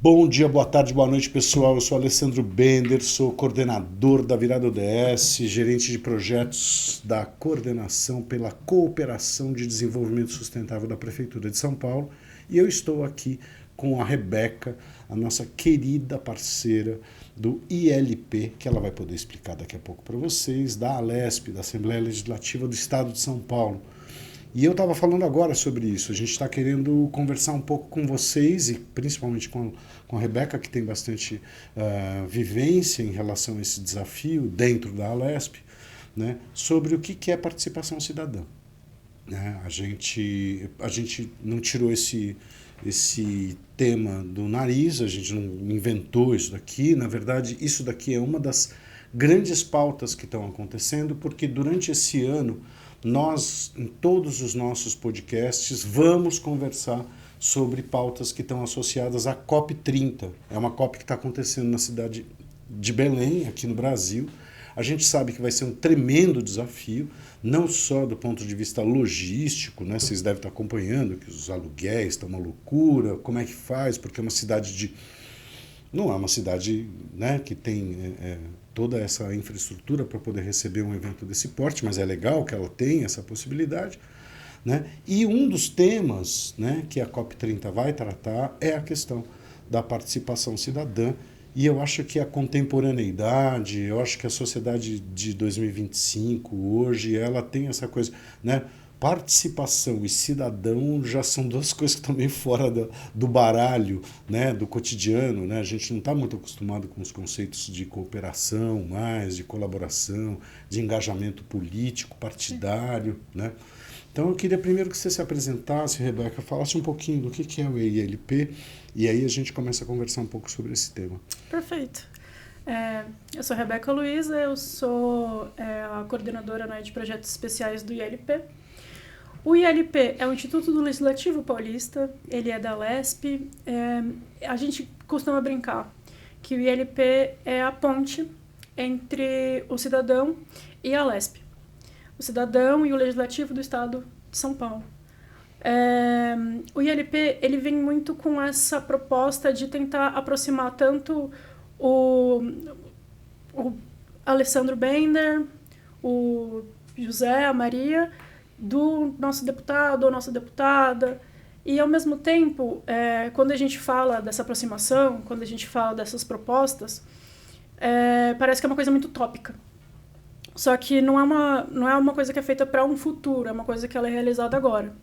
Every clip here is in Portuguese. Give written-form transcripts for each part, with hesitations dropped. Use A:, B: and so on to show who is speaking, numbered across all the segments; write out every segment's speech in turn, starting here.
A: Bom dia, boa tarde, boa noite, pessoal. Eu sou Alessandro Bender, sou coordenador da Virada ODS, gerente de projetos da Coordenação pela Cooperação de Desenvolvimento Sustentável da Prefeitura de São Paulo. E eu estou aqui com a Rebeca, a nossa querida parceira do ILP, que ela vai poder explicar daqui a pouco para vocês, da ALESP, da Assembleia Legislativa do Estado de São Paulo. E eu estava falando agora sobre isso, a gente está querendo conversar um pouco com vocês e principalmente com a Rebeca, que tem bastante vivência em relação a esse desafio dentro da ALESP, né, sobre o que é participação cidadã. Né? A gente não tirou esse tema do nariz, a gente não inventou isso daqui, na verdade isso daqui é uma das grandes pautas que estão acontecendo, porque durante esse ano nós, em todos os nossos podcasts, vamos conversar sobre pautas que estão associadas à COP30. É uma COP que está acontecendo na cidade de Belém, aqui no Brasil. A gente sabe que vai ser um tremendo desafio, não só do ponto de vista logístico, né? Vocês devem estar acompanhando que os aluguéis estão uma loucura, como é que faz, porque é uma cidade não é uma cidade, né, que tem toda essa infraestrutura para poder receber um evento desse porte, mas é legal que ela tenha essa possibilidade. Né? E um dos temas, né, que a COP30 vai tratar é a questão da participação cidadã. E eu acho que a contemporaneidade, eu acho que a sociedade de 2025, hoje, ela tem essa coisa, né? Participação e cidadão já são duas coisas que estão meio fora do baralho, né? Do cotidiano. Né? A gente não está muito acostumado com os conceitos de cooperação, mais de colaboração, de engajamento político, partidário. Né? Então eu queria primeiro que você se apresentasse, Rebeca, falasse um pouquinho do que é o ILP, e aí a gente começa a conversar um pouco sobre esse tema.
B: Perfeito. Eu sou a Rebeca Luiza, eu sou a coordenadora, né, de projetos especiais do ILP. O ILP é o Instituto do Legislativo Paulista, ele é da ALESP. A gente costuma brincar que o ILP é a ponte entre o cidadão e a ALESP. O cidadão e o legislativo do Estado de São Paulo. O ILP ele vem muito com essa proposta de tentar aproximar tanto o Alessandro Bender, o José, a Maria, do nosso deputado ou nossa deputada. E, ao mesmo tempo, quando a gente fala dessa aproximação, quando a gente fala dessas propostas, parece que é uma coisa muito utópica. Só que não é uma coisa que é feita para um futuro, é uma coisa que ela é realizada agora.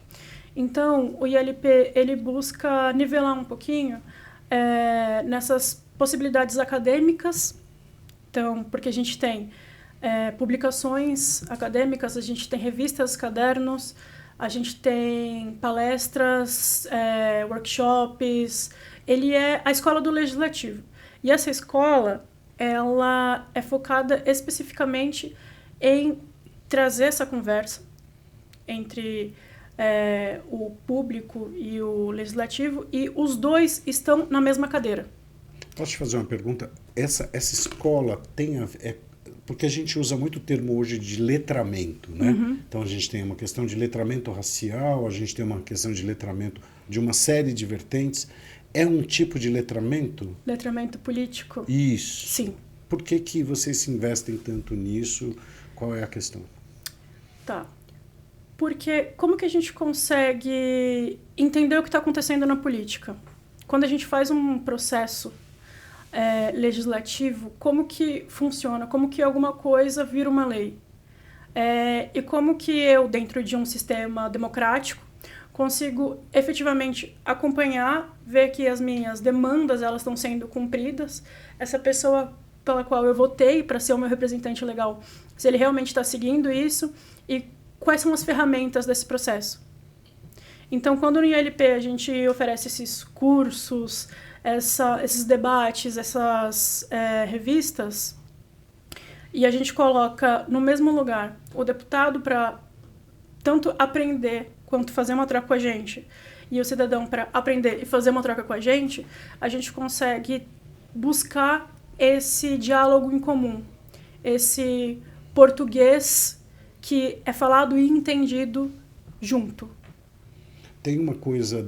B: Então, o ILP ele busca nivelar um pouquinho nessas possibilidades acadêmicas, então, porque a gente tem publicações acadêmicas, a gente tem revistas, cadernos, a gente tem palestras, workshops. Ele é a escola do legislativo. E essa escola ela é focada especificamente em trazer essa conversa entre o público e o legislativo, e os dois estão na mesma cadeira.
A: Posso te fazer uma pergunta? Essa escola tem porque a gente usa muito o termo hoje de letramento, né? Uhum. Então a gente tem uma questão de letramento racial, a gente tem uma questão de letramento de uma série de vertentes. É um tipo de letramento?
B: Letramento político.
A: Isso.
B: Sim.
A: Por que vocês se investem tanto nisso? Qual é a questão?
B: Tá. Porque como que a gente consegue entender o que está acontecendo na política? Quando a gente faz um processo legislativo, como que funciona? Como que alguma coisa vira uma lei? E como que eu, dentro de um sistema democrático, consigo efetivamente acompanhar, ver que as minhas demandas elas estão sendo cumpridas, essa pessoa pela qual eu votei para ser o meu representante legal, se ele realmente está seguindo isso, e quais são as ferramentas desse processo. Então, quando no ILP a gente oferece esses cursos, esses debates, essas revistas, e a gente coloca no mesmo lugar o deputado para tanto aprender quanto fazer uma troca com a gente, e o cidadão para aprender e fazer uma troca com a gente consegue buscar esse diálogo em comum, esse português que é falado e entendido junto.
A: Tem uma coisa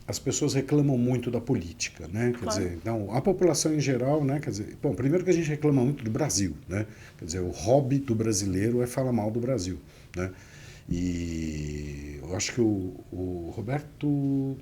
A: as pessoas reclamam muito da política, né? Quer
B: Claro.
A: dizer, então, a população em geral, né? Quer dizer, bom, primeiro que a gente reclama muito do Brasil, né? Quer dizer, o hobby do brasileiro é falar mal do Brasil, né? E eu acho que o Roberto,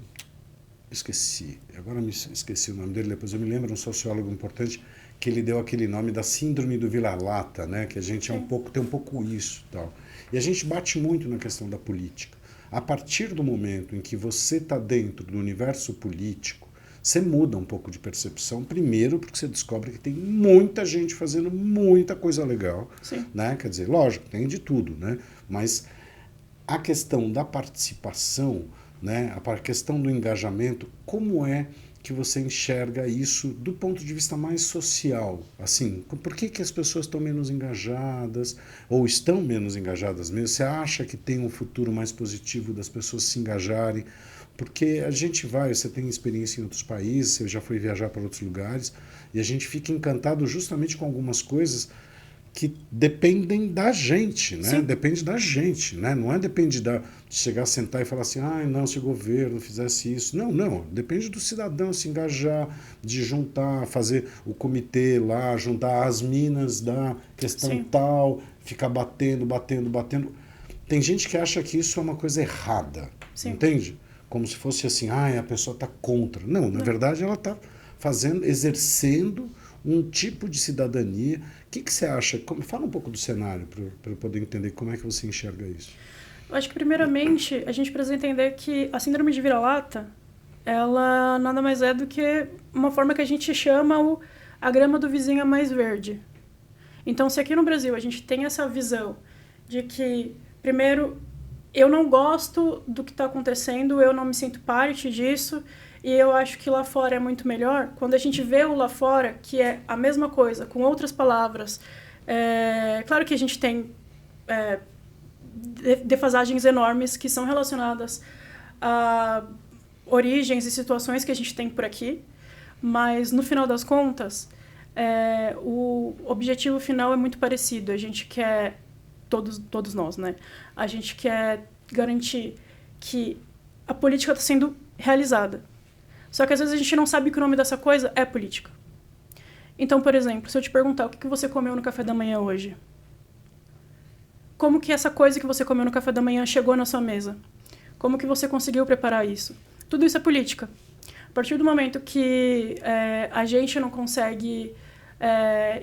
A: esqueci, agora me esqueci o nome dele, depois eu me lembro, um sociólogo importante, que ele deu aquele nome da síndrome do vira-lata, né? Que a gente tem um pouco isso, tal. E a gente bate muito na questão da política. A partir do momento em que você está dentro do universo político, você muda um pouco de percepção, primeiro porque você descobre que tem muita gente fazendo muita coisa legal,
B: Sim.
A: né? Quer dizer, lógico, tem de tudo, né? Mas a questão da participação, né? A questão do engajamento, como é que você enxerga isso do ponto de vista mais social? Assim, por que as pessoas estão menos engajadas ou estão menos engajadas mesmo? Você acha que tem um futuro mais positivo das pessoas se engajarem? Porque a gente você tem experiência em outros países, você já foi viajar para outros lugares, e a gente fica encantado justamente com algumas coisas que dependem da gente, né?
B: Sim.
A: Depende da gente, né? Não é depende de chegar, sentar e falar assim, não, se o governo fizesse isso. Não, não. Depende do cidadão se engajar, de juntar, fazer o comitê lá, juntar as minas da questão
B: Sim.
A: tal, ficar batendo. Tem gente que acha que isso é uma coisa errada,
B: Sim.
A: entende? Como se fosse assim, a pessoa está contra. Não, na verdade ela está exercendo um tipo de cidadania. O que você acha? Fala um pouco do cenário para eu poder entender como é que você enxerga isso.
B: Eu acho que, primeiramente, a gente precisa entender que a síndrome de vira-lata, ela nada mais é do que uma forma que a gente chama a grama do vizinho é mais verde. Então, se aqui no Brasil a gente tem essa visão de que, primeiro, eu não gosto do que está acontecendo, eu não me sinto parte disso, e eu acho que lá fora é muito melhor. Quando a gente vê o lá fora, que é a mesma coisa, com outras palavras, claro que a gente tem defasagens enormes que são relacionadas a origens e situações que a gente tem por aqui, mas no final das contas, o objetivo final é muito parecido. A gente quer, todos nós, né? A gente quer garantir que a política está sendo realizada. Só que às vezes a gente não sabe que o nome dessa coisa é política. Então, por exemplo, se eu te perguntar o que você comeu no café da manhã hoje, como que essa coisa que você comeu no café da manhã chegou na sua mesa? Como que você conseguiu preparar isso? Tudo isso é política. A partir do momento que a gente não consegue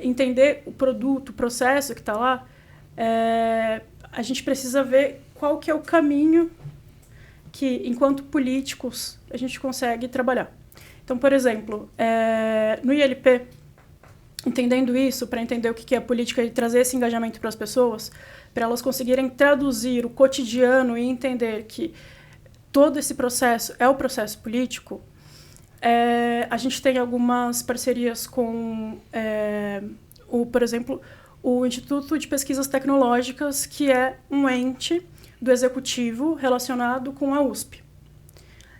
B: entender o produto, o processo que está lá, a gente precisa ver qual que é o caminho que, enquanto políticos, a gente consegue trabalhar. Então, por exemplo, no ILP, entendendo isso, para entender o que é a política e trazer esse engajamento para as pessoas, para elas conseguirem traduzir o cotidiano e entender que todo esse processo é o processo político, a gente tem algumas parcerias com, por exemplo, o Instituto de Pesquisas Tecnológicas, que é um ente do executivo relacionado com a USP.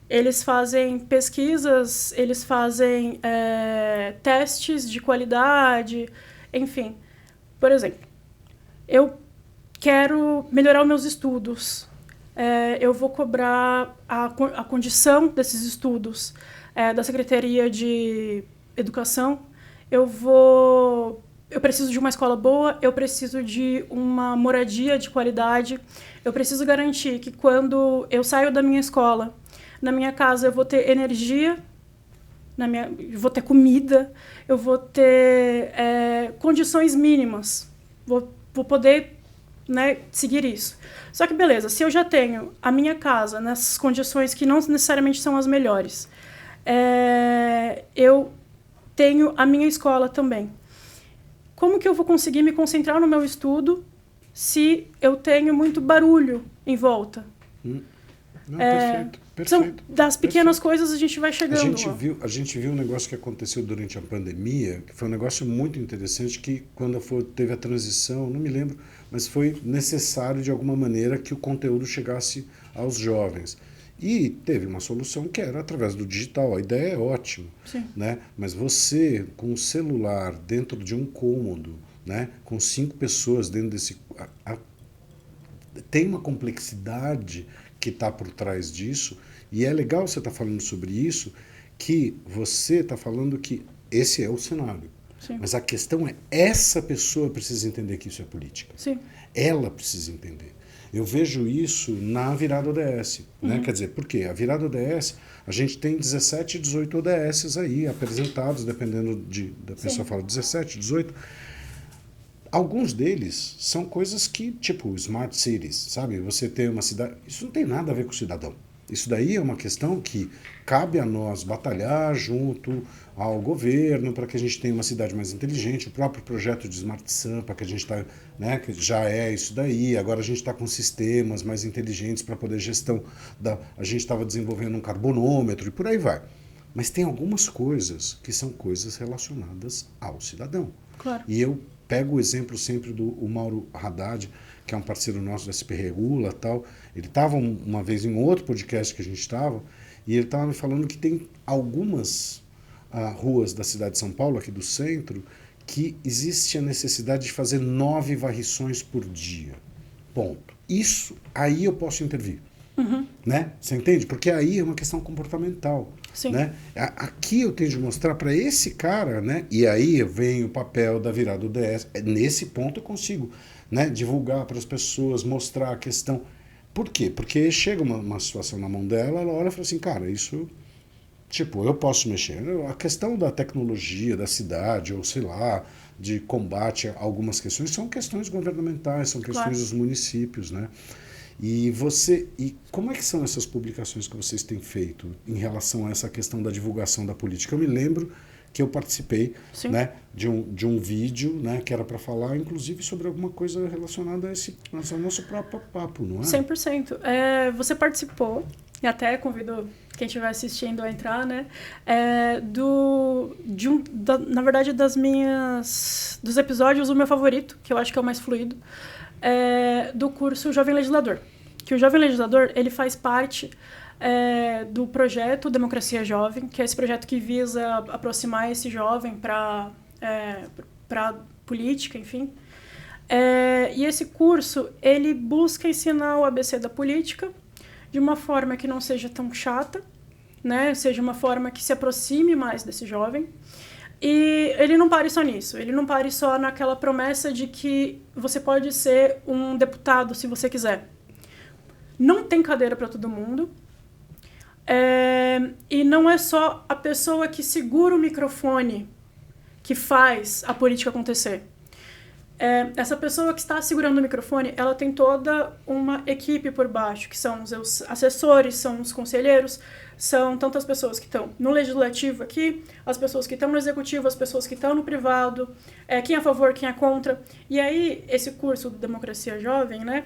B: Eles fazem pesquisas, eles fazem testes de qualidade, enfim. Por exemplo, eu quero melhorar os meus estudos, eu vou cobrar a condição desses estudos da Secretaria de Educação, eu preciso de uma escola boa, eu preciso de uma moradia de qualidade, eu preciso garantir que quando eu saio da minha escola, na minha casa eu vou ter energia, eu vou ter comida, eu vou ter condições mínimas, vou poder, né, seguir isso. Só que beleza, se eu já tenho a minha casa nessas condições que não necessariamente são as melhores, eu tenho a minha escola também. Como que eu vou conseguir me concentrar no meu estudo se eu tenho muito barulho em volta?
A: Não, perfeito.
B: São das pequenas coisas a gente vai chegando.
A: A gente viu um negócio que aconteceu durante a pandemia, que foi um negócio muito interessante, que quando teve a transição, não me lembro, mas foi necessário de alguma maneira que o conteúdo chegasse aos jovens. E teve uma solução que era através do digital. A ideia é ótima, né? Mas você, com o celular dentro de um cômodo, né? Com 5 pessoas dentro desse... A tem uma complexidade que está por trás disso, e é legal você estar falando sobre isso, que você está falando que esse é o cenário.
B: Sim.
A: Mas a questão é, essa pessoa precisa entender que isso é política.
B: Sim.
A: Ela precisa entender. Eu vejo isso na virada ODS. Né? Quer dizer, por quê? A virada ODS, a gente tem 17, 18 ODSs aí apresentados, dependendo da pessoa fala 17, 18. Alguns deles são coisas que, tipo, smart cities, sabe? Você ter uma cidade... Isso não tem nada a ver com o cidadão. Isso daí é uma questão que cabe a nós batalhar junto ao governo para que a gente tenha uma cidade mais inteligente. O próprio projeto de Smart Sampa, que a gente está, né, que já é isso daí. Agora a gente está com sistemas mais inteligentes para poder gestão a gente estava desenvolvendo um carbonômetro e por aí vai. Mas tem algumas coisas que são coisas relacionadas ao cidadão.
B: Claro.
A: E eu pego o exemplo sempre do Mauro Haddad, que é um parceiro nosso da SP Regula, tal. Ele estava uma vez em outro podcast que a gente estava, e ele estava me falando que tem algumas ruas da cidade de São Paulo, aqui do centro, que existe a necessidade de fazer 9 varrições por dia. Ponto. Isso, aí eu posso intervir. Né? Você entende? Porque aí é uma questão comportamental.
B: Sim.
A: Né? Aqui eu tenho de mostrar para esse cara, né? E aí vem o papel da virada ODS. Nesse ponto eu consigo, né, divulgar para as pessoas, mostrar a questão. Por quê? Porque chega uma situação na mão dela, ela olha e fala assim, cara, isso, tipo, eu posso mexer. A questão da tecnologia, da cidade, ou sei lá, de combate a algumas questões, são questões governamentais, são questões dos municípios, né? E como é que são essas publicações que vocês têm feito em relação a essa questão da divulgação da política? Eu me lembro que eu participei, né, de um vídeo, né, que era para falar, inclusive, sobre alguma coisa relacionada ao nosso próprio papo, não é?
B: 100%. Você participou, e até convido quem estiver assistindo a entrar, né, na verdade, dos episódios, o meu favorito, que eu acho que é o mais fluido, do curso Jovem Legislador. Que o Jovem Legislador, ele faz parte do projeto Democracia Jovem, que é esse projeto que visa aproximar esse jovem para política, enfim. E esse curso, ele busca ensinar o ABC da política de uma forma que não seja tão chata, né? Seja uma forma que se aproxime mais desse jovem. E ele não pare só nisso, ele não pare só naquela promessa de que você pode ser um deputado se você quiser. Não tem cadeira para todo mundo. E não é só a pessoa que segura o microfone que faz a política acontecer. Essa pessoa que está segurando o microfone, ela tem toda uma equipe por baixo, que são os assessores, são os conselheiros, são tantas pessoas que estão no legislativo aqui, as pessoas que estão no executivo, as pessoas que estão no privado, quem é a favor, quem é contra. E aí, esse curso de Democracia Jovem, né,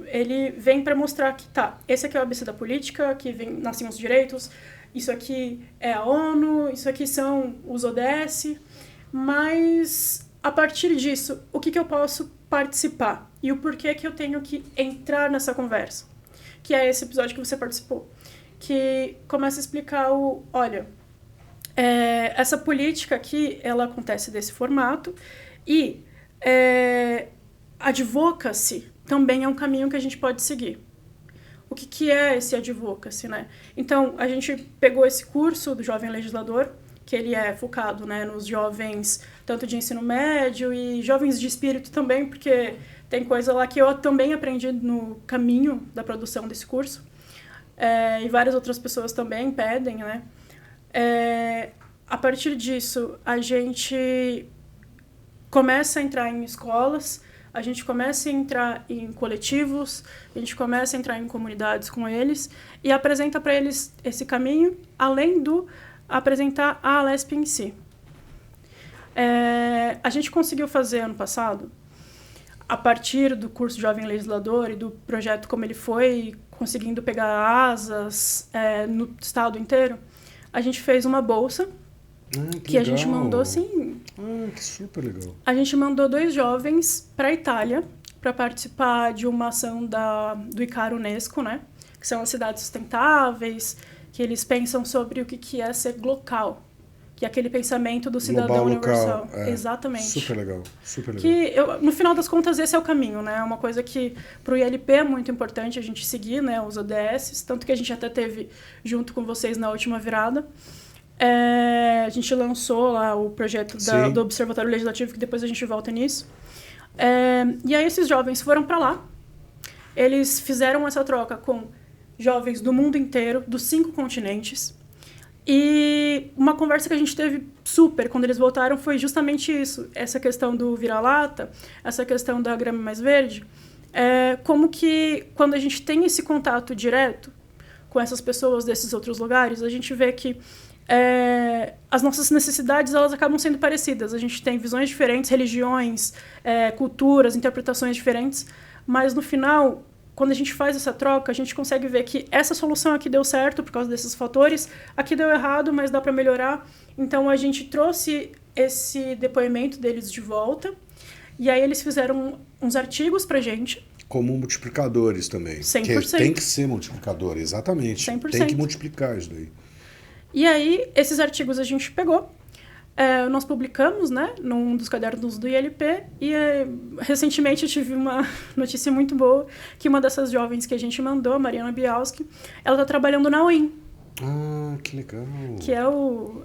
B: ele vem para mostrar que, esse aqui é o ABC da política, aqui nascem os direitos, isso aqui é a ONU, isso aqui são os ODS, mas a partir disso, o que eu posso participar? E o porquê que eu tenho que entrar nessa conversa? Que é esse episódio que você participou. Que começa a explicar olha, essa política aqui, ela acontece desse formato e advocacy também é um caminho que a gente pode seguir. O que é esse advocacy, né? Então, a gente pegou esse curso do Jovem Legislador, que ele é focado, né, nos jovens, tanto de ensino médio e jovens de espírito também, porque tem coisa lá que eu também aprendi no caminho da produção desse curso. E várias outras pessoas também pedem, né? A partir disso, a gente começa a entrar em escolas, a gente começa a entrar em coletivos, a gente começa a entrar em comunidades com eles e apresenta para eles esse caminho, além do apresentar a Alesp em si. A gente conseguiu fazer ano passado, a partir do curso Jovem Legislador e do projeto como ele foi, conseguindo pegar asas no estado inteiro, a gente fez uma bolsa que a gente mandou assim...
A: que super legal.
B: A gente mandou 2 jovens para a Itália para participar de uma ação do ICAR Unesco, né? Que são as cidades sustentáveis, que eles pensam sobre o que é ser local, que é aquele pensamento do cidadão
A: Global,
B: universal.
A: local. É.
B: Exatamente.
A: Super legal, super legal.
B: Que, no final das contas, esse é o caminho, né? É uma coisa que para o ILP é muito importante a gente seguir, né? Os ODS, tanto que a gente até teve junto com vocês na última virada. A gente lançou lá o projeto do Observatório Legislativo, que depois a gente volta nisso. E aí esses jovens foram para lá, eles fizeram essa troca com jovens do mundo inteiro, dos 5 continentes, e uma conversa que a gente teve super quando eles voltaram foi justamente isso, essa questão do vira-lata, essa questão da grama mais verde, como que quando a gente tem esse contato direto com essas pessoas desses outros lugares, a gente vê que as nossas necessidades elas acabam sendo parecidas. A gente tem visões diferentes, religiões, culturas, interpretações diferentes, mas no final, quando a gente faz essa troca, a gente consegue ver que essa solução aqui deu certo por causa desses fatores, aqui deu errado, mas dá para melhorar. Então a gente trouxe esse depoimento deles de volta, e aí eles fizeram uns artigos pra gente.
A: Como multiplicadores também.
B: 100%.
A: Tem que ser multiplicador, exatamente.
B: 100%.
A: Tem que multiplicar isso daí.
B: E aí, esses artigos a gente pegou, nós publicamos, né, num dos cadernos do ILP, e recentemente eu tive uma notícia muito boa, que uma dessas jovens que a gente mandou, a Mariana Bialski, ela está trabalhando na OIM.
A: Ah, que legal.
B: Que é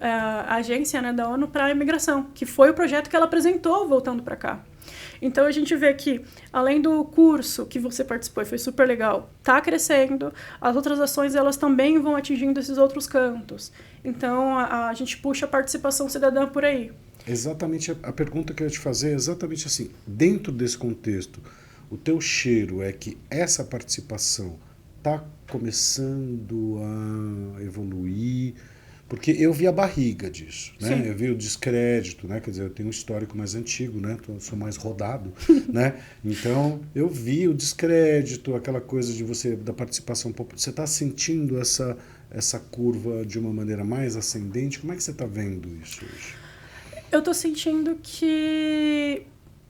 B: a agência, né, da ONU para a imigração, que foi o projeto que ela apresentou voltando para cá. Então a gente vê que, além do curso que você participou e foi super legal, está crescendo, as outras ações elas também vão atingindo esses outros cantos. Então a gente puxa a participação cidadã por aí.
A: Exatamente, a pergunta que eu ia te fazer é exatamente assim, dentro desse contexto, o teu cheiro é que essa participação está começando a evoluir, porque eu vi a barriga disso, né?
B: Sim.
A: Eu vi o descrédito, né? Quer dizer, eu tenho um histórico mais antigo, né? Sou mais rodado, né? Então, eu vi o descrédito, aquela coisa de da participação popular. Você está sentindo essa curva de uma maneira mais ascendente? Como é que você está vendo isso hoje?
B: Eu estou sentindo que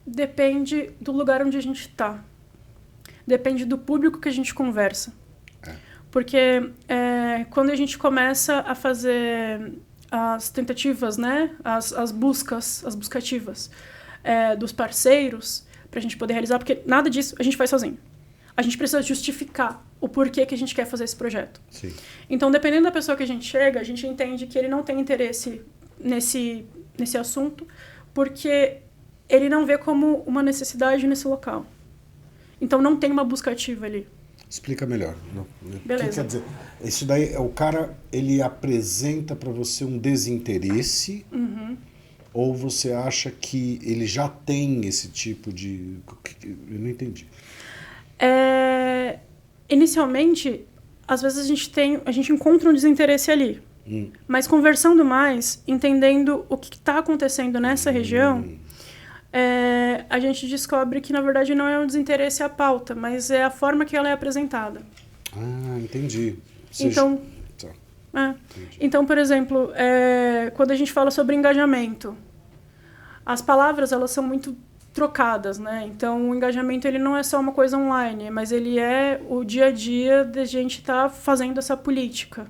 B: depende do lugar onde a gente está. Depende do público que a gente conversa. Porque quando a gente começa a fazer as tentativas, né, as buscativas dos parceiros, para a gente poder realizar, porque nada disso a gente faz sozinho. A gente precisa justificar o porquê que a gente quer fazer esse projeto.
A: Sim.
B: Então, dependendo da pessoa que a gente chega, a gente entende que ele não tem interesse nesse assunto, porque ele não vê como uma necessidade nesse local. Então, não tem uma buscativa ali.
A: Explica melhor.
B: Beleza.
A: O que quer dizer? Isso daí, o cara, ele apresenta para você um desinteresse, ou você acha que ele já tem esse tipo de... Eu não entendi.
B: Inicialmente, às vezes a gente encontra um desinteresse ali. Mas conversando mais, entendendo o que está acontecendo nessa região, a gente descobre que, na verdade, não é um desinteresse à pauta, mas é a forma que ela é apresentada.
A: Ah, entendi.
B: Então, então, por exemplo, quando a gente fala sobre engajamento, as palavras elas são muito trocadas, né? Então, o engajamento ele não é só uma coisa online, mas ele é o dia a dia de a gente estar fazendo essa política.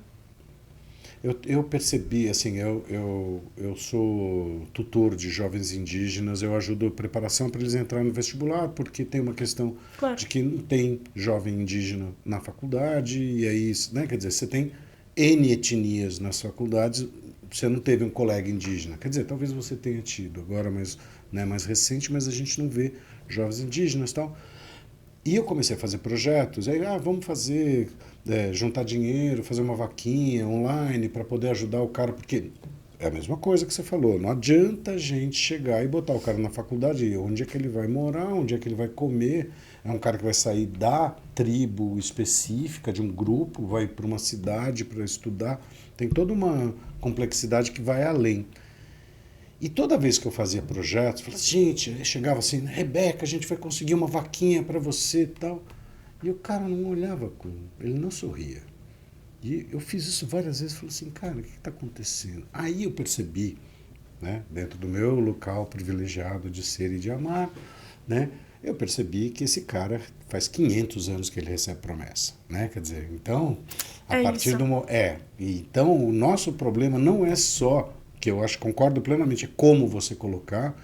A: Eu percebi, assim, eu sou tutor de jovens indígenas, eu ajudo a preparação para eles entrarem no vestibular, porque tem uma questão de que não tem jovem indígena na faculdade, e aí, né, quer dizer, você tem N etnias nas faculdades, você não teve um colega indígena. Quer dizer, talvez você tenha tido agora, mas, né, mais recente, mas a gente não vê jovens indígenas e tal. E eu comecei a fazer projetos, aí vamos fazer, juntar dinheiro, fazer uma vaquinha online para poder ajudar o cara, porque é a mesma coisa que você falou, não adianta a gente chegar e botar o cara na faculdade, onde é que ele vai morar, onde é que ele vai comer, é um cara que vai sair da tribo específica, de um grupo, vai para uma cidade para estudar, tem toda uma complexidade que vai além. E toda vez que eu fazia projetos, eu falava, gente, chegava assim, Rebeca, a gente vai conseguir uma vaquinha para você e tal. E o cara não olhava, ele não sorria. E eu fiz isso várias vezes, falei assim, cara, o que está acontecendo? Aí eu percebi, né, dentro do meu local privilegiado de ser e de amar, né, eu percebi que esse cara faz 500 anos que ele recebe promessa, né? Quer dizer, então, a partir
B: isso.
A: então o nosso problema não é só que eu acho, concordo plenamente, é como você colocar,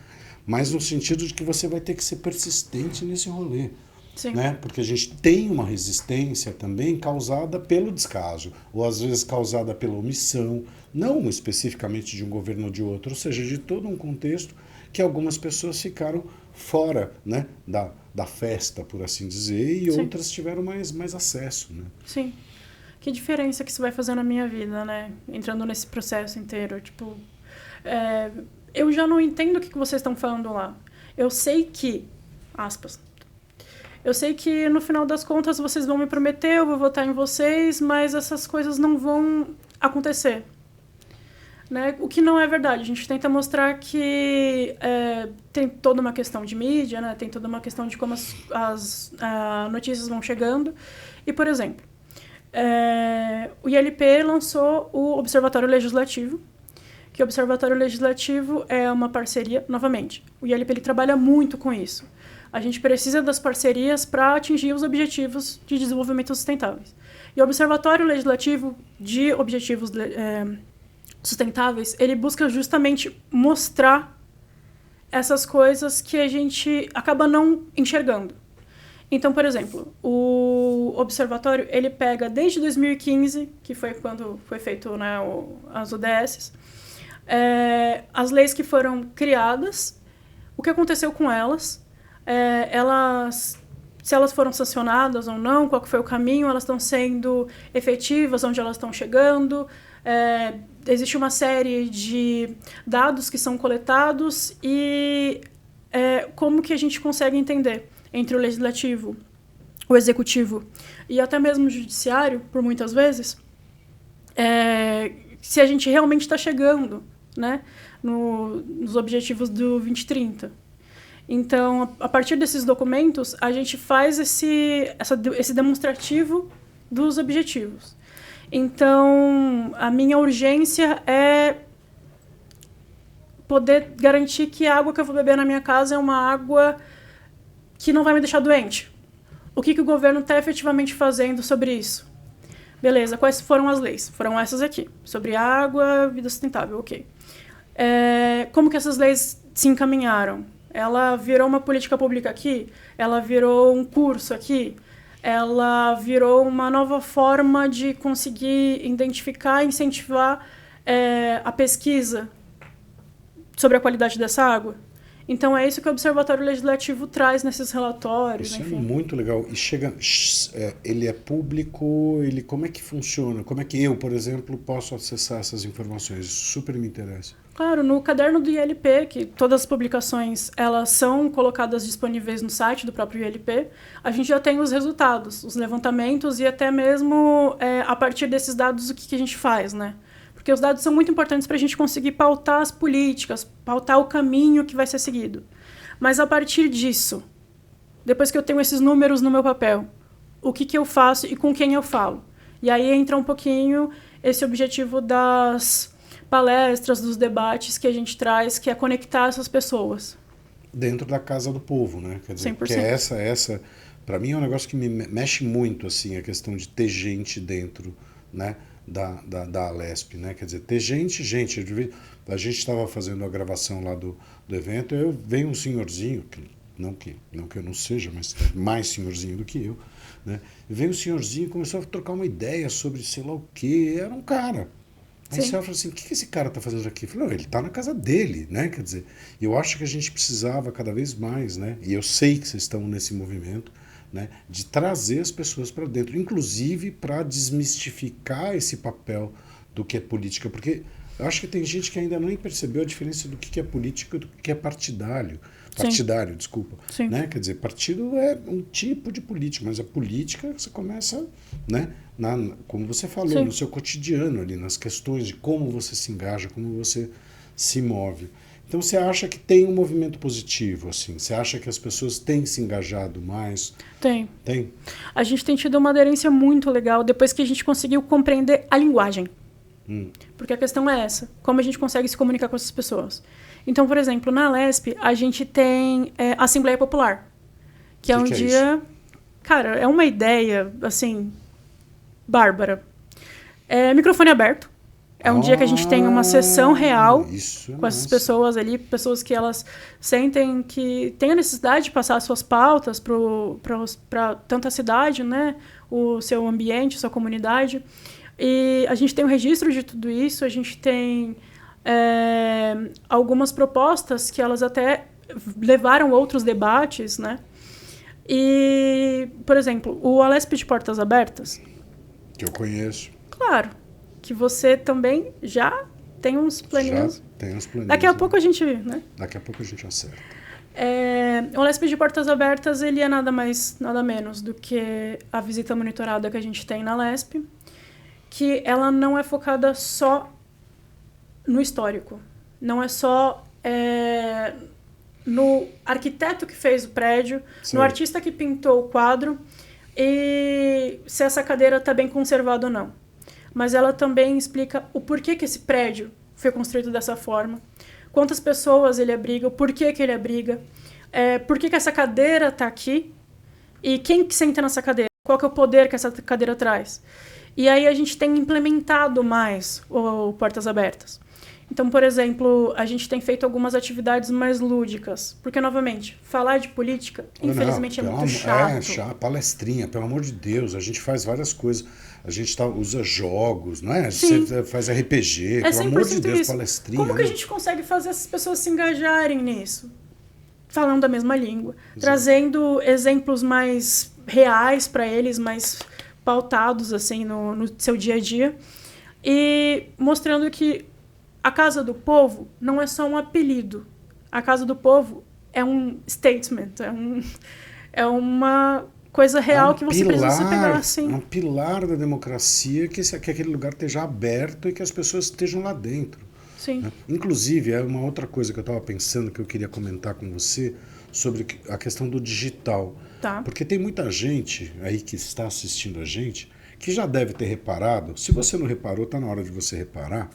A: mas no sentido de que você vai ter que ser persistente nesse rolê.
B: Sim.
A: Né? Porque a gente tem uma resistência também causada pelo descaso, ou às vezes causada pela omissão, não especificamente de um governo ou de outro, ou seja, de todo um contexto que algumas pessoas ficaram fora, né, da festa, por assim dizer, e
B: Sim.
A: outras tiveram mais acesso. Né?
B: Sim. Que diferença que isso vai fazer na minha vida, né? Entrando nesse processo inteiro. Tipo, eu já não entendo o que vocês estão falando lá. Eu sei que, aspas, eu sei que no final das contas vocês vão me prometer, eu vou votar em vocês, mas essas coisas não vão acontecer. Né? O que não é verdade. A gente tenta mostrar que tem toda uma questão de mídia, né? Tem toda uma questão de como as notícias vão chegando. E, por exemplo, o ILP lançou o Observatório Legislativo, que o Observatório Legislativo é uma parceria, novamente, o ILP ele trabalha muito com isso. A gente precisa das parcerias para atingir os objetivos de desenvolvimento sustentáveis. E o Observatório Legislativo de Objetivos Sustentáveis, ele busca justamente mostrar essas coisas que a gente acaba não enxergando. Então, por exemplo, o observatório, ele pega desde 2015, que foi quando foi feito, né, as ODS, as leis que foram criadas, o que aconteceu com elas, se elas foram sancionadas ou não, qual que foi o caminho, elas estão sendo efetivas, onde elas estão chegando, existe uma série de dados que são coletados e como que a gente consegue entender entre o legislativo, o executivo e até mesmo o judiciário, por muitas vezes, se a gente realmente está chegando, né, nos objetivos do 2030. Então, a partir desses documentos, a gente faz esse demonstrativo dos objetivos. Então, a minha urgência é poder garantir que a água que eu vou beber na minha casa é uma água que não vai me deixar doente. O que o governo está efetivamente fazendo sobre isso? Beleza, quais foram as leis? Foram essas aqui, sobre água, vida sustentável, ok. Como que essas leis se encaminharam? Ela virou uma política pública aqui? Ela virou um curso aqui? Ela virou uma nova forma de conseguir identificar e incentivar a pesquisa sobre a qualidade dessa água? Então, é isso que o Observatório Legislativo traz nesses relatórios.
A: Isso
B: enfim.
A: É muito legal. E ele é público, como é que funciona? Como é que eu, por exemplo, posso acessar essas informações? Isso super me interessa.
B: Claro, no caderno do ILP, que todas as publicações elas são colocadas disponíveis no site do próprio ILP, a gente já tem os resultados, os levantamentos e até mesmo a partir desses dados o que a gente faz, né? Porque os dados são muito importantes para a gente conseguir pautar as políticas, pautar o caminho que vai ser seguido. Mas a partir disso, depois que eu tenho esses números no meu papel, o que eu faço e com quem eu falo? E aí entra um pouquinho esse objetivo das palestras, dos debates que a gente traz, que é conectar essas pessoas.
A: Dentro da casa do povo, né? Quer dizer,
B: 100%.
A: que essa para mim é um negócio que me mexe muito, assim, a questão de ter gente dentro, né? Da Alesp, né? Quer dizer, ter gente, a gente estava fazendo a gravação lá do evento, veio um senhorzinho, não que eu não seja, mas mais senhorzinho do que eu, né? Veio um senhorzinho e começou a trocar uma ideia sobre sei lá o que, era um cara. Aí você fala assim, o que esse cara está fazendo aqui? Eu falei, não, ele está na casa dele, né? Quer dizer, eu acho que a gente precisava cada vez mais, né? E eu sei que vocês estão nesse movimento, né, de trazer as pessoas para dentro, inclusive para desmistificar esse papel do que é política, porque eu acho que tem gente que ainda nem percebeu a diferença do que é política e do que é partidário, desculpa.
B: Sim.
A: Né? Quer dizer, partido é um tipo de política, mas a política você começa, né, como você falou,
B: Sim.
A: no seu cotidiano ali, nas questões de como você se engaja, como você se move. Então você acha que tem um movimento positivo, assim? Você acha que as pessoas têm se engajado mais?
B: Tem.
A: Tem?
B: A gente tem tido uma aderência muito legal depois que a gente conseguiu compreender a linguagem. Porque a questão é essa, como a gente consegue se comunicar com essas pessoas. Então, por exemplo, na Alesp, a gente tem a Assembleia Popular, que é um dia... Cara, é uma ideia, assim, bárbara. Microfone aberto. É um dia que a gente tem uma sessão real
A: isso é
B: com essas
A: massa.
B: pessoas ali, pessoas que elas sentem que têm a necessidade de passar as suas pautas para tanto a cidade, né, o seu ambiente, a sua comunidade. E a gente tem um registro de tudo isso, a gente tem algumas propostas que elas até levaram outros debates, né? E, por exemplo, o Alesp de Portas Abertas,
A: Que eu conheço.
B: claro, que você também já tem uns planinhos.
A: Já tem uns planinhos.
B: Daqui a pouco a gente, né?
A: Daqui a pouco a gente acerta.
B: O Alesp de Portas Abertas, ele é nada mais, nada menos do que a visita monitorada que a gente tem na Lesp, que ela não é focada só no histórico. Não é só no arquiteto que fez o prédio,
A: Sim.
B: no artista que pintou o quadro e se essa cadeira está bem conservada ou não. Mas ela também explica o porquê que esse prédio foi construído dessa forma, quantas pessoas ele abriga, o porquê que ele abriga, por que essa cadeira está aqui e quem que senta nessa cadeira, qual que é o poder que essa cadeira traz. E aí a gente tem implementado mais o Portas Abertas. Então, por exemplo, a gente tem feito algumas atividades mais lúdicas. Porque, novamente, falar de política, infelizmente, é muito chato.
A: É chato, palestrinha, pelo amor de Deus. A gente faz várias coisas. A gente usa jogos, não é?
B: Sim.
A: Você faz RPG,
B: É
A: pelo amor de Deus,
B: isso.
A: palestrinha.
B: Como que a gente consegue fazer essas pessoas se engajarem nisso? Falando a mesma língua. Exato. Trazendo exemplos mais reais para eles, mais pautados assim, no seu dia a dia. E mostrando que a Casa do Povo não é só um apelido. A Casa do Povo é um statement, é uma coisa real que você precisa se pegar assim.
A: É um pilar da democracia que aquele lugar esteja aberto e que as pessoas estejam lá dentro.
B: Sim.
A: Né? Inclusive, é uma outra coisa que eu estava pensando que eu queria comentar com você sobre a questão do digital.
B: Tá.
A: Porque tem muita gente aí que está assistindo a gente que já deve ter reparado, se você não reparou, está na hora de você reparar,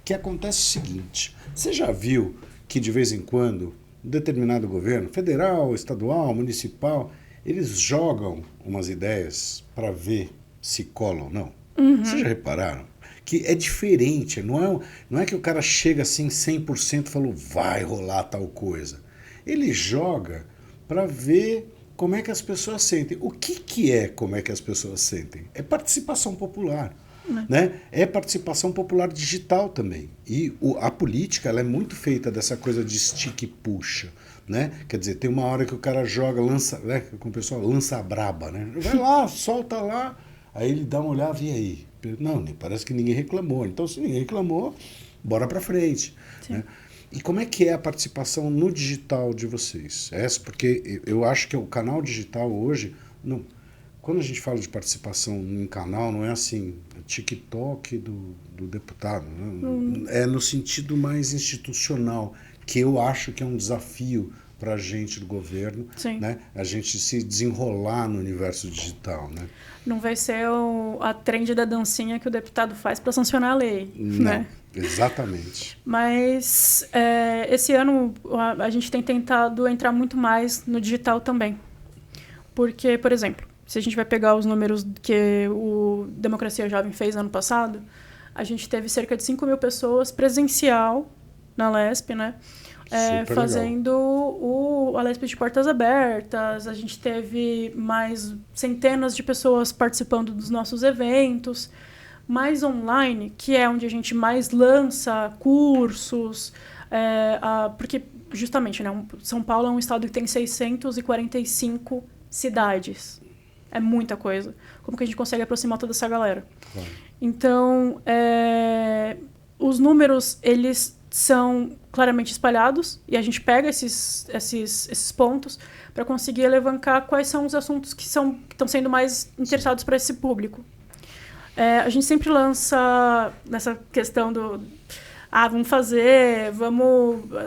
A: que acontece o seguinte: você já viu que de vez em quando um determinado governo, federal, estadual, municipal, eles jogam umas ideias para ver se colam ou não? Uhum. Vocês já repararam? Que é diferente, não é que o cara chega assim 100% e falou vai rolar tal coisa. Ele joga para ver como é que as pessoas sentem. O que é como é que as pessoas sentem? É participação popular. Né? É participação popular digital também. E a política ela é muito feita dessa coisa de estica e puxa. Né? Quer dizer, tem uma hora que o cara joga, lança, né? Como o pessoal lança a braba. Né? Vai lá, solta lá. Aí ele dá uma olhada e aí? Não, parece que ninguém reclamou. Então, se ninguém reclamou, bora pra frente. Né? E como é que é a participação no digital de vocês? Porque eu acho que o canal digital hoje... não. Quando a gente fala de participação em canal, não é assim, TikTok do deputado. Né? É no sentido mais institucional, que eu acho que é um desafio para a gente do governo, né? A gente se desenrolar no universo digital. Né?
B: Não vai ser a trend da dancinha que o deputado faz para sancionar a lei.
A: Não,
B: né?
A: Exatamente.
B: Mas esse ano a gente tem tentado entrar muito mais no digital também. Porque, por exemplo, se a gente vai pegar os números que o Democracia Jovem fez ano passado, a gente teve cerca de 5 mil pessoas presencial na Lesp, né? Fazendo o Alesp de Portas Abertas. A gente teve mais centenas de pessoas participando dos nossos eventos. Mais online, que é onde a gente mais lança cursos. Porque, justamente, né, São Paulo é um estado que tem 645 cidades. É muita coisa. Como que a gente consegue aproximar toda essa galera? Claro. Então, os números, eles são claramente espalhados e a gente pega esses pontos para conseguir alavancar quais são os assuntos que estão sendo mais interessados para esse público. A gente sempre lança nessa questão do... vamos fazer,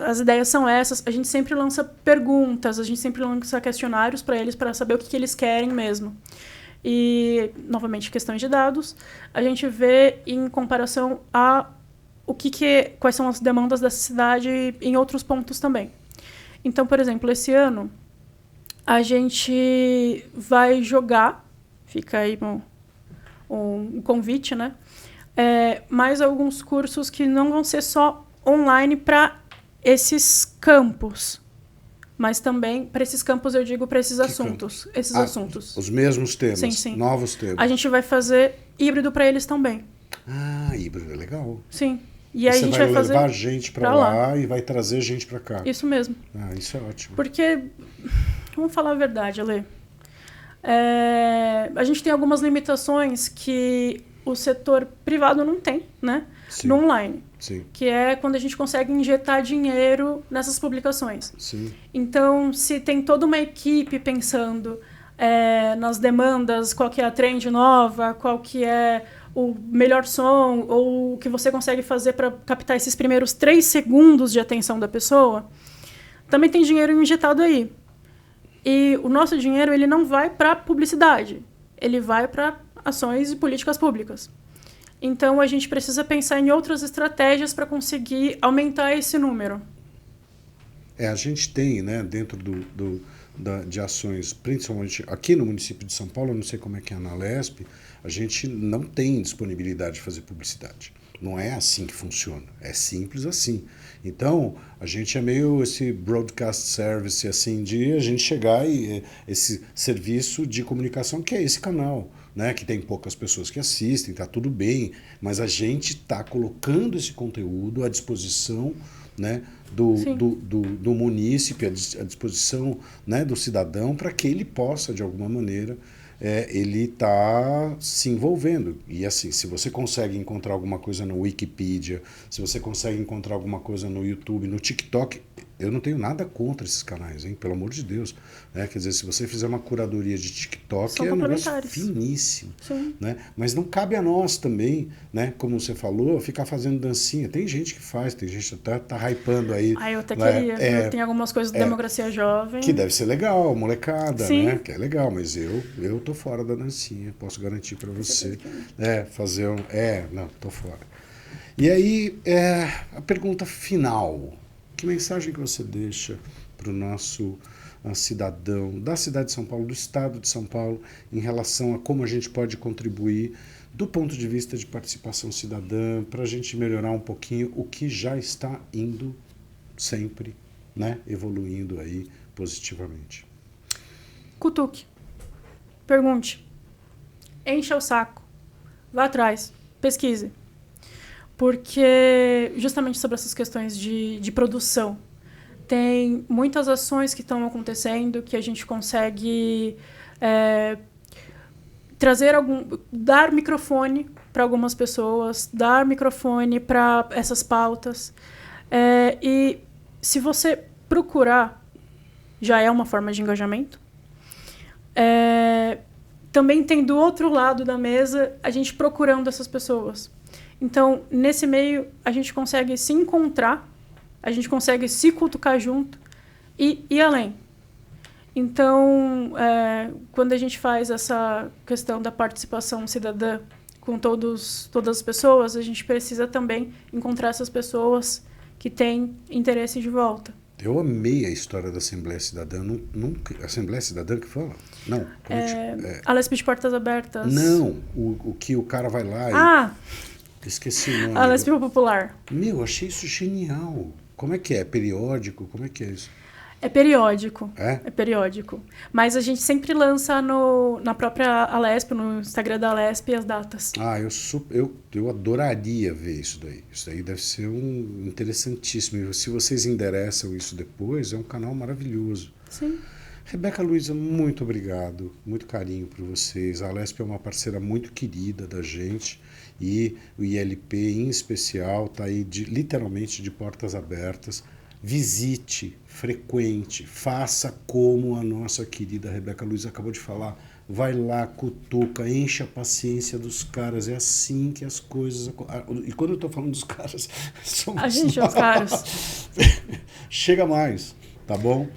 B: as ideias são essas. A gente sempre lança perguntas, a gente sempre lança questionários para eles, para saber o que eles querem mesmo. E, novamente, questões de dados, a gente vê em comparação a quais são as demandas dessa cidade em outros pontos também. Então, por exemplo, esse ano, a gente vai jogar, fica aí um convite, né? mais alguns cursos que não vão ser só online para esses campos, mas também para esses campos, eu digo, para esses assuntos. Esses assuntos.
A: Os mesmos temas,
B: Sim.
A: novos temas.
B: A gente vai fazer híbrido para eles também.
A: Ah, híbrido é legal.
B: Sim. E aí a gente vai
A: levar gente para lá e vai trazer gente para cá.
B: Isso mesmo.
A: Ah, isso é ótimo.
B: Porque, vamos falar a verdade, Ale. A gente tem algumas limitações que o setor privado não tem, né?
A: Sim.
B: No online.
A: Sim.
B: Que é quando a gente consegue injetar dinheiro nessas publicações.
A: Sim.
B: Então, se tem toda uma equipe pensando nas demandas, qual que é a trend nova, qual que é o melhor som, ou o que você consegue fazer para captar esses primeiros 3 segundos de atenção da pessoa, também tem dinheiro injetado aí. E o nosso dinheiro ele não vai para publicidade, ele vai para ações e políticas públicas. Então, a gente precisa pensar em outras estratégias para conseguir aumentar esse número.
A: A gente tem, né, dentro de ações, principalmente aqui no município de São Paulo, eu não sei como é que é na Alesp, a gente não tem disponibilidade de fazer publicidade. Não é assim que funciona, é simples assim. Então, a gente é meio esse broadcast service, assim, de a gente chegar e esse serviço de comunicação que é esse canal, né, que tem poucas pessoas que assistem, tá tudo bem, mas a gente está colocando esse conteúdo à disposição, né, do munícipe, à disposição, né, do cidadão, para que ele possa, de alguma maneira, ele está se envolvendo. E assim, se você consegue encontrar alguma coisa no Wikipedia, se você consegue encontrar alguma coisa no YouTube, no TikTok, eu não tenho nada contra esses canais, hein? Pelo amor de Deus. Quer dizer, se você fizer uma curadoria de TikTok, é um negócio finíssimo. Né? Mas não cabe a nós também, né? Como você falou, ficar fazendo dancinha. Tem gente que faz, tem gente que tá hypando aí.
B: Eu até queria. Tem algumas coisas do Democracia Jovem.
A: Que deve ser legal, molecada,
B: Sim.
A: né? Que é legal, mas eu tô fora da dancinha, posso garantir para você. Fazer um... não, tô fora. E aí, a pergunta final. Que mensagem que você deixa para o nosso cidadão da cidade de São Paulo, do estado de São Paulo, em relação a como a gente pode contribuir do ponto de vista de participação cidadã, para a gente melhorar um pouquinho o que já está indo sempre, né, evoluindo aí positivamente?
B: Cutuque. Pergunte. Encha o saco. Vá atrás. Pesquise. Porque, justamente sobre essas questões de produção, tem muitas ações que estão acontecendo que a gente consegue dar microfone para algumas pessoas, dar microfone para essas pautas. E se você procurar, já é uma forma de engajamento. Também tem do outro lado da mesa a gente procurando essas pessoas. Então, nesse meio, a gente consegue se encontrar, a gente consegue se cutucar junto e ir além. Então, quando a gente faz essa questão da participação cidadã com todas as pessoas, a gente precisa também encontrar essas pessoas que têm interesse de volta.
A: Eu amei a história da Assembleia Cidadã. Assembleia Cidadã que fala? Não.
B: Alesp de Portas Abertas.
A: Não, o que o cara vai lá e... Esqueci o nome.
B: Alesp Popular.
A: Achei isso genial. Como é que é? Periódico? Como é que é isso?
B: É periódico.
A: É
B: periódico. Mas a gente sempre lança na própria Alesp, no Instagram da Alesp, as datas.
A: Eu adoraria ver isso daí. Isso daí deve ser interessantíssimo. E se vocês endereçam isso depois, é um canal maravilhoso.
B: Sim.
A: Rebeca Luiza, muito obrigado. Muito carinho por vocês. A Alesp é uma parceira muito querida da gente. E o ILP, em especial, está aí literalmente de portas abertas. Visite, frequente, faça como a nossa querida Rebeca Luiza acabou de falar. Vai lá, cutuca, enche a paciência dos caras. É assim que as coisas... E quando eu estou falando dos caras, somos
B: a gente é os caras.
A: Chega mais, tá bom?